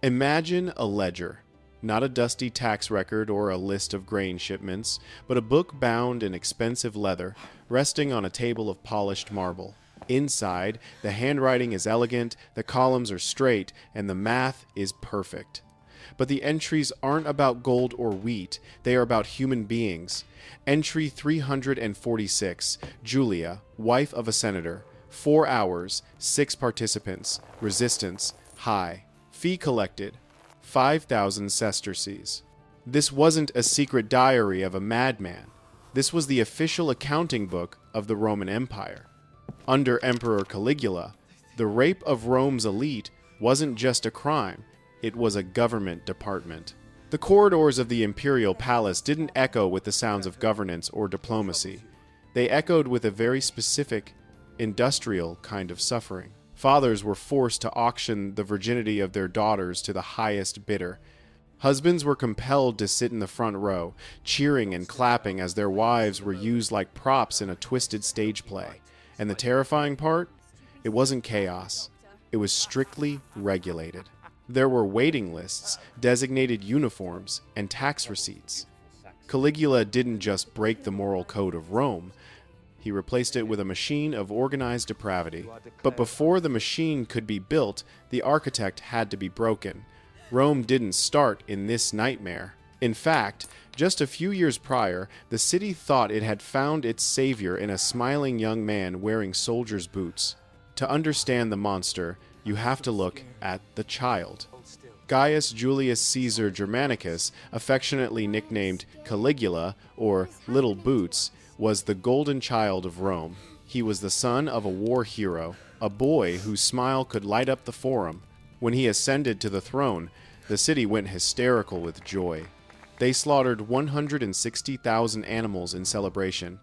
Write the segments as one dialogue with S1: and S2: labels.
S1: Imagine a ledger, not a dusty tax record or a list of grain shipments, but a book bound in expensive leather, resting on a table of polished marble. Inside, the handwriting is elegant, the columns are straight, and the math is perfect. But the entries aren't about gold or wheat, they are about human beings. Entry 346, Julia, wife of a senator. 4 hours, 6 participants, resistance, high. Fee collected, 5,000 sesterces. This wasn't a secret diary of a madman. This was the official accounting book of the Roman Empire. Under Emperor Caligula, the rape of Rome's elite wasn't just a crime, it was a government department. The corridors of the imperial palace didn't echo with the sounds of governance or diplomacy. They echoed with a very specific, industrial kind of suffering. Fathers were forced to auction the virginity of their daughters to the highest bidder. Husbands were compelled to sit in the front row, cheering and clapping as their wives were used like props in a twisted stage play. And the terrifying part? It wasn't chaos. It was strictly regulated. There were waiting lists, designated uniforms, and tax receipts. Caligula didn't just break the moral code of Rome. He replaced it with a machine of organized depravity. But before the machine could be built, the architect had to be broken. Rome didn't start in this nightmare. In fact, just a few years prior, the city thought it had found its savior in a smiling young man wearing soldier's boots. To understand the monster, you have to look at the child. Gaius Julius Caesar Germanicus, affectionately nicknamed Caligula, or Little Boots, was the golden child of Rome. He was the son of a war hero, a boy whose smile could light up the forum. When he ascended to the throne, the city went hysterical with joy. They slaughtered 160,000 animals in celebration.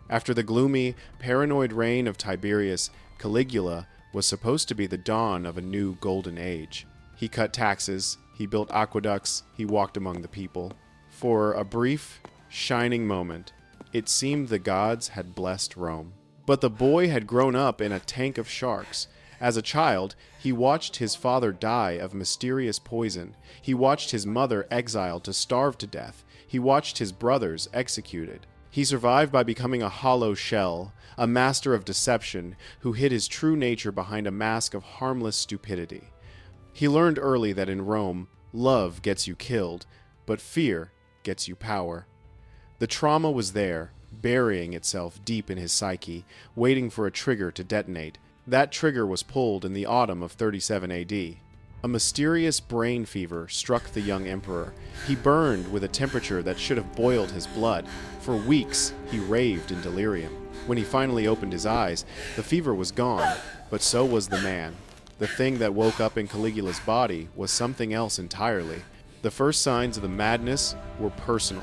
S1: After the gloomy, paranoid reign of Tiberius, Caligula was supposed to be the dawn of a new golden age. He cut taxes, he built aqueducts, he walked among the people. For a brief, shining moment, it seemed the gods had blessed Rome. But the boy had grown up in a tank of sharks. As a child, he watched his father die of mysterious poison. He watched his mother exiled to starve to death. He watched his brothers executed. He survived by becoming a hollow shell, a master of deception who hid his true nature behind a mask of harmless stupidity. He learned early that in Rome, love gets you killed, but fear gets you power. The trauma was there, burying itself deep in his psyche, waiting for a trigger to detonate. That trigger was pulled in the autumn of 37 AD. A mysterious brain fever struck the young emperor. He burned with a temperature that should have boiled his blood. For weeks, he raved in delirium. When he finally opened his eyes, the fever was gone, but so was the man. The thing that woke up in Caligula's body was something else entirely. The first signs of the madness were personal.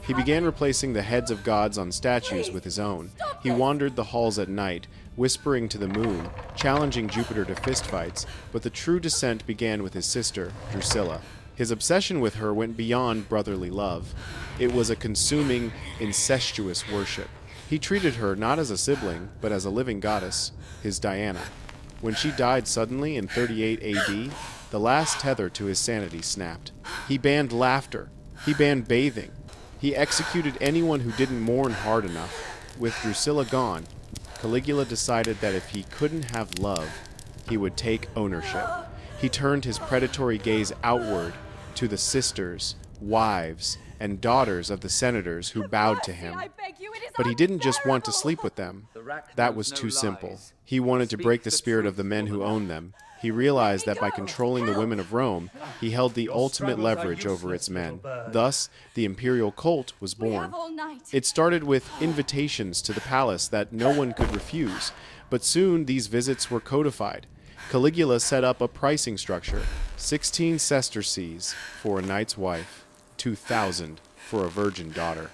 S1: He began replacing the heads of gods on statues with his own. He wandered the halls at night, whispering to the moon, challenging Jupiter to fistfights, but the true descent began with his sister, Drusilla. His obsession with her went beyond brotherly love. It was a consuming, incestuous worship. He treated her not as a sibling, but as a living goddess, his Diana. When she died suddenly in 38 AD, the last tether to his sanity snapped. He banned laughter. He banned bathing. He executed anyone who didn't mourn hard enough. With Drusilla gone, Caligula decided that if he couldn't have love, he would take ownership. He turned his predatory gaze outward to the sisters, wives, and daughters of the senators who bowed to him. But he didn't just want to sleep with them. That was too simple. He wanted to break the spirit of the men who owned them. He realized that by controlling the women of Rome, he held the ultimate leverage over its men. Thus, the imperial cult was born. It started with invitations to the palace that no one could refuse, but soon these visits were codified. Caligula set up a pricing structure: 16 sesterces for a knight's wife, 2,000 for a virgin daughter.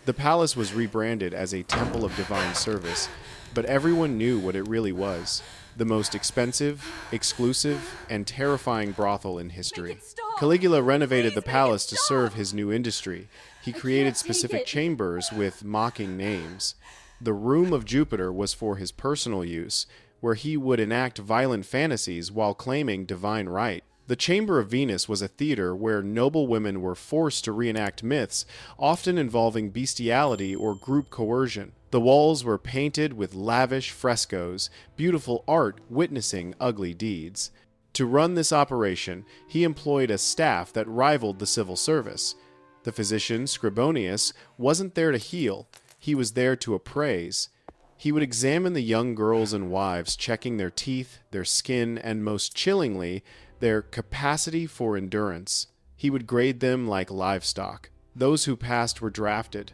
S1: The palace was rebranded as a temple of divine service, but everyone knew what it really was: the most expensive, exclusive, and terrifying brothel in history. Caligula renovated the palace to serve his new industry. He created specific chambers with mocking names. The Room of Jupiter was for his personal use, where he would enact violent fantasies while claiming divine right. The Chamber of Venus was a theater where noble women were forced to reenact myths, often involving bestiality or group coercion. The walls were painted with lavish frescoes, beautiful art witnessing ugly deeds. To run this operation, he employed a staff that rivaled the civil service. The physician, Scribonius, wasn't there to heal, he was there to appraise. He would examine the young girls and wives, checking their teeth, their skin, and most chillingly, their capacity for endurance. He would grade them like livestock. Those who passed were drafted.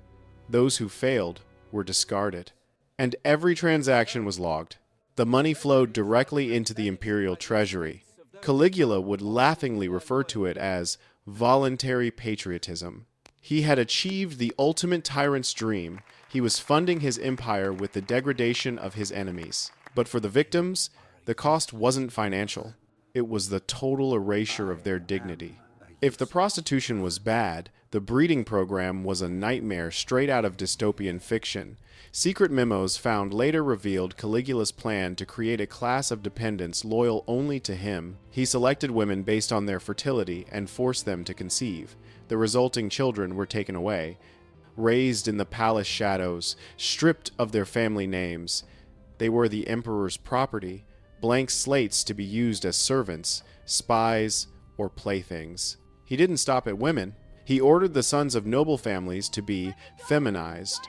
S1: Those who failed were discarded. And every transaction was logged. The money flowed directly into the imperial treasury. Caligula would laughingly refer to it as voluntary patriotism. He had achieved the ultimate tyrant's dream. He was funding his empire with the degradation of his enemies. But for the victims, the cost wasn't financial. It was the total erasure of their dignity. If the prostitution was bad, the breeding program was a nightmare straight out of dystopian fiction. Secret memos found later revealed Caligula's plan to create a class of dependents loyal only to him. He selected women based on their fertility and forced them to conceive. The resulting children were taken away, raised in the palace shadows, stripped of their family names. They were the emperor's property, blank slates to be used as servants, spies, or playthings. He didn't stop at women. He ordered the sons of noble families to be feminized.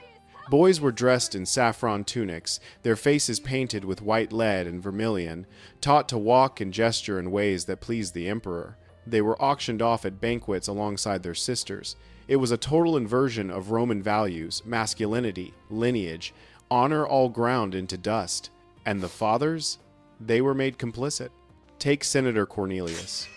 S1: Boys were dressed in saffron tunics, their faces painted with white lead and vermilion, taught to walk and gesture in ways that pleased the emperor. They were auctioned off at banquets alongside their sisters. It was a total inversion of Roman values, masculinity, lineage, honor all ground into dust. And the fathers? They were made complicit. Take Senator Cornelius.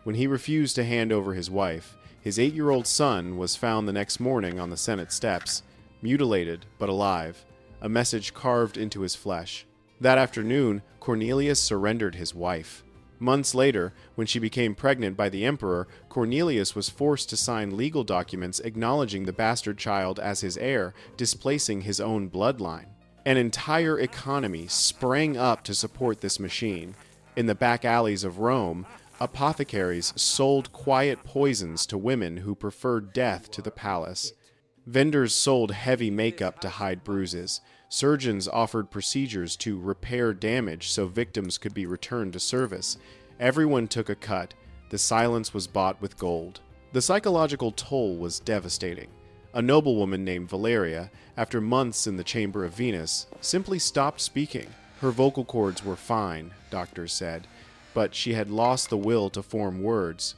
S1: When he refused to hand over his wife, his 8-year-old son was found the next morning on the Senate steps, mutilated but alive, a message carved into his flesh. That afternoon, Cornelius surrendered his wife. Months later, when she became pregnant by the emperor, Cornelius was forced to sign legal documents acknowledging the bastard child as his heir, displacing his own bloodline. An entire economy sprang up to support this machine. In the back alleys of Rome, apothecaries sold quiet poisons to women who preferred death to the palace. Vendors sold heavy makeup to hide bruises. Surgeons offered procedures to repair damage so victims could be returned to service. Everyone took a cut. The silence was bought with gold. The psychological toll was devastating. A noblewoman named Valeria, after months in the Chamber of Venus, simply stopped speaking. Her vocal cords were fine, doctors said, but she had lost the will to form words.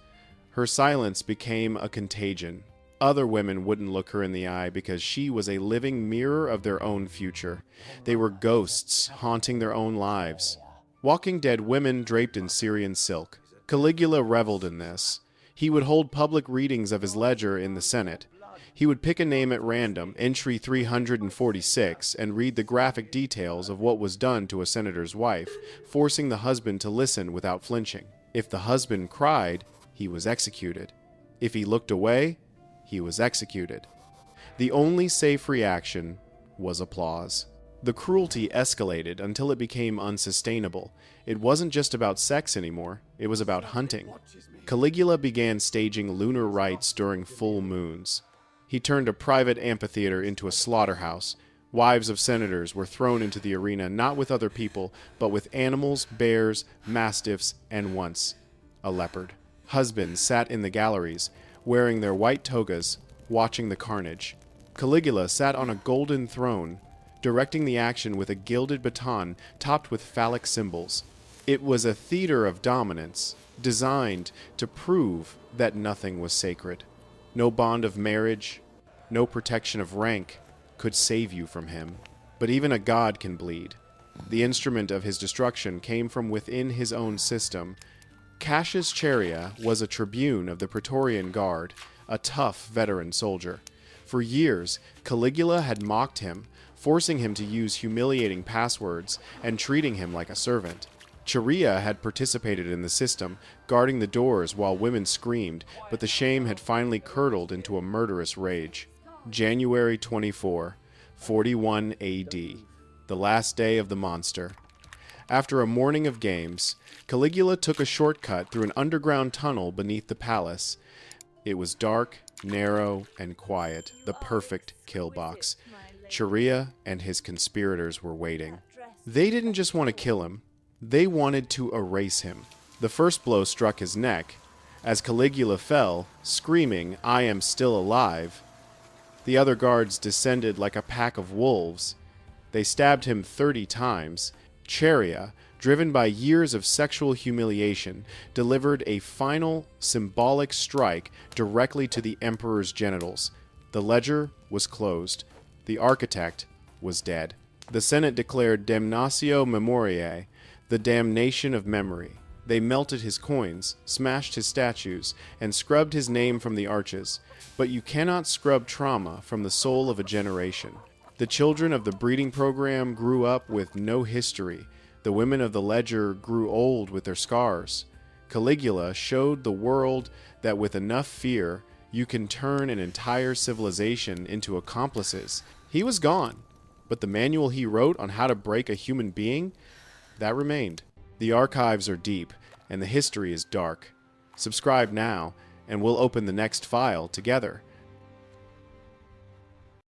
S1: Her silence became a contagion. Other women wouldn't look her in the eye because she was a living mirror of their own future. They were ghosts haunting their own lives. Walking dead women draped in Syrian silk. Caligula reveled in this. He would hold public readings of his ledger in the Senate. He would pick a name at random, entry 346, and read the graphic details of what was done to a senator's wife, forcing the husband to listen without flinching. If the husband cried, he was executed. If he looked away, he was executed. The only safe reaction was applause. The cruelty escalated until it became unsustainable. It wasn't just about sex anymore, it was about hunting. Caligula began staging lunar rites during full moons. He turned a private amphitheater into a slaughterhouse. Wives of senators were thrown into the arena not with other people, but with animals, bears, mastiffs, and once a leopard. Husbands sat in the galleries, wearing their white togas, watching the carnage. Caligula sat on a golden throne, directing the action with a gilded baton topped with phallic symbols. It was a theater of dominance, designed to prove that nothing was sacred. No bond of marriage, no protection of rank could save you from him. But even a god can bleed. The instrument of his destruction came from within his own system. Cassius Chaerea was a tribune of the Praetorian Guard, a tough veteran soldier. For years, Caligula had mocked him, forcing him to use humiliating passwords and treating him like a servant. Chaerea had participated in the system, guarding the doors while women screamed, but the shame had finally curdled into a murderous rage. January 24, 41 AD, the last day of the monster. After a morning of games, Caligula took a shortcut through an underground tunnel beneath the palace. It was dark, narrow, and quiet, the perfect kill box. Charia and his conspirators were waiting. They didn't just want to kill him, they wanted to erase him. The first blow struck his neck. As Caligula fell, screaming, "I am still alive," the other guards descended like a pack of wolves. They stabbed him 30 times. Charia, driven by years of sexual humiliation, delivered a final symbolic strike directly to the emperor's genitals. The ledger was closed. The architect was dead. The Senate declared damnatio memoriae, the damnation of memory. They melted his coins, smashed his statues, and scrubbed his name from the arches. But you cannot scrub trauma from the soul of a generation. The children of the breeding program grew up with no history. The women of the ledger grew old with their scars. Caligula showed the world that with enough fear, you can turn an entire civilization into accomplices. He was gone, but the manual he wrote on how to break a human being, that remained. The archives are deep, and the history is dark. Subscribe now, and we'll open the next file together.